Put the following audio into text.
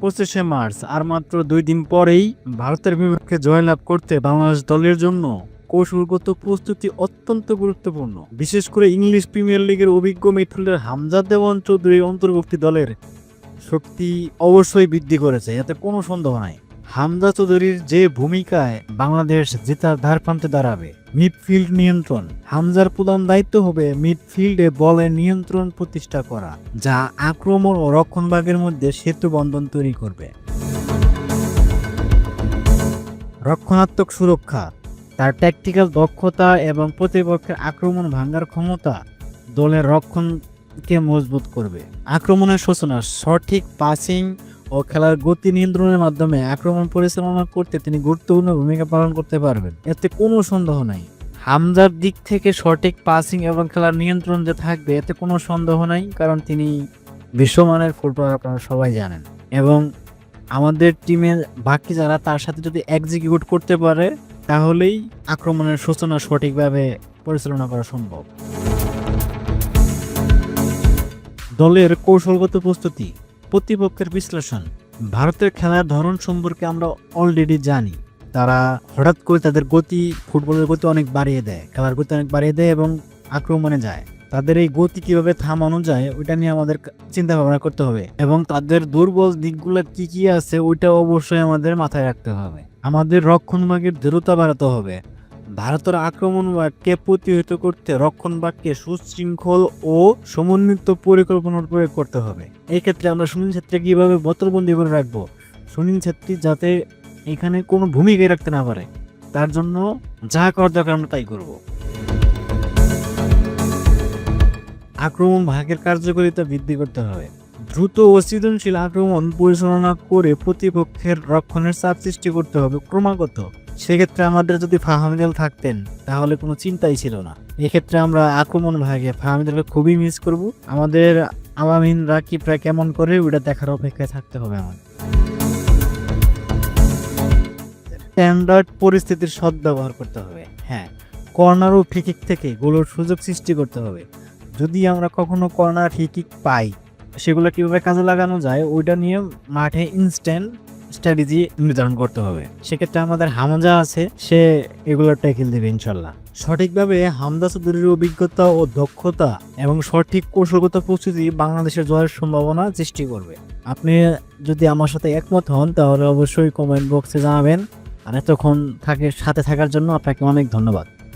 25শে March আর মাত্র 2 দিন পরেই ভারতের বিপক্ষে জয়লাভ করতে বাংলাদেশ দলের জন্য কৌশলগত প্রস্তুতি অত্যন্ত গুরুত্বপূর্ণ। বিশেষ করে ইংলিশ প্রিমিয়ার লিগের অভিজ্ঞ মিডফিল্ডার হামজা দেওয়ান চৌধুরীর অন্তর্ভুক্তি দলের শক্তি অবশ্যই বৃদ্ধি করেছে, এতে কোনো সন্দেহ নাই। হামজা চৌধুরীর যে ভূমিকায় বাংলাদেশ জেতার ধারপ্রান্তে দাঁড়াবে। মিডফিল্ড নিয়ন্ত্রণ, হামজার প্রধান দায়িত্ব হবে মিডফিল্ডে বলের নিয়ন্ত্রণ প্রতিষ্ঠা করা, যা আক্রমণ ও রক্ষণভাগের মধ্যে সেতু বন্ধন তৈরি করবে। রক্ষণাত্মক সুরক্ষা, তার ট্যাকটিক্যাল দক্ষতা এবং প্রতিপক্ষের আক্রমণ ভাঙার ক্ষমতা দলের রক্ষণকে মজবুত করবে। আক্রমণের সূচনা, সঠিক পাসিং ও খেলার গতি নিয়ন্ত্রণের মাধ্যমে আক্রমণ পরিচালনা করতে তিনি গুরুত্বপূর্ণ ভূমিকা পালন করতে পারবেন, এতে কোনো সন্দেহ নাই। হামজার দিক থেকে সঠিক পাসিং এবং খেলার নিয়ন্ত্রণ যে থাকবে এতে কোনো সন্দেহ নাই, কারণ তিনি বিশ্বমানের ফুটবলার, আপনারা সবাই জানেন। এবং আমাদের টিমের বাকি যারা তার সাথে যদি এক্সিকিউট করতে পারে তাহলেই আক্রমণের সূচনা সঠিকভাবে পরিচালনা করা সম্ভব। দলের কৌশলগত প্রস্তুতি, প্রতিপক্ষের বিশ্লেষণ। ভারতের খেলার ধরন সম্পর্কে আমরা অলরেডি জানি। তারা হঠাৎ করে তাদের গতি, ফুটবলের গতি অনেক বাড়িয়ে দেয়, খেলার গতি অনেক বাড়িয়ে দেয় এবং আক্রমণে যায়। তাদের এই গতি কিভাবে থামানো যায় ওইটা নিয়ে আমাদের চিন্তা ভাবনা করতে হবে, এবং তাদের দুর্বল দিকগুলো কি কি আছে ওইটা অবশ্যই আমাদের মাথায় রাখতে হবে। আমাদের রক্ষণভাগের দৃঢ়তা বাড়াতে হবে। ভারতের আক্রমণভাগকে প্রতিহত করতে রক্ষণভাগকে সুশৃঙ্খল ও সমন্বিত পরিকল্পনার প্রয়োগ করতে হবে। এই ক্ষেত্রে আমরা সুনীল ছেত্রী কিভাবে বোতলবন্দি করে রাখবো, সুনীল ছেত্রী যাতে এখানে কোনো ভূমিকাই রাখতে না পারে, তার জন্য যা করার দরকার আমরা তাই করব। আক্রমণ ভাগের কার্যকারিতা বৃদ্ধি করতে হবে। দ্রুত ও সৃজনশীল আক্রমণ পরিচালনা করে প্রতিপক্ষের রক্ষণের চাপ সৃষ্টি করতে হবে ক্রমাগত। সেক্ষেত্রে আমাদের যদি ফাহামিদুল থাকতেন তাহলে কোনো চিন্তাই ছিল না। এক্ষেত্রে আমরা আক্রমণ ভাগে ফাহামিদুলকে খুবই মিস করব। আমাদের আওয়ামিন রাকিবরা কেমন করে ওটা দেখার অপেক্ষায় থাকতে হবে আমাদের। স্ট্যান্ডার্ড পরিস্থিতির সদ্ব্যবহার করতে হবে। হ্যাঁ, কর্নার ও ফ্রি কিক থেকে গোলের সুযোগ সৃষ্টি করতে হবে। যদি আমরা কখনো কর্নার ফ্রি কিক পাই, সেগুলো কীভাবে কাজে লাগানো যায় ওইটা নিয়ে মাঠে ইনস্ট্যান্ট স্ট্র্যাটেজি নির্ধারণ করতে হবে। সেক্ষেত্রে আমাদের হামজা আছে, সে এগুলো ট্যাকেল দেবে ইনশাল্লাহ। সঠিকভাবে হামজা চৌধুরীর অভিজ্ঞতা ও দক্ষতা এবং সঠিক কৌশলগত প্রস্তুতি বাংলাদেশের জয়ের সম্ভাবনা সৃষ্টি করবে। আপনি যদি আমার সাথে একমত হন তাহলে অবশ্যই কমেন্ট বক্সে জানাবেন। আর এতক্ষণ সাথে থাকার জন্য আপনাকে অনেক ধন্যবাদ।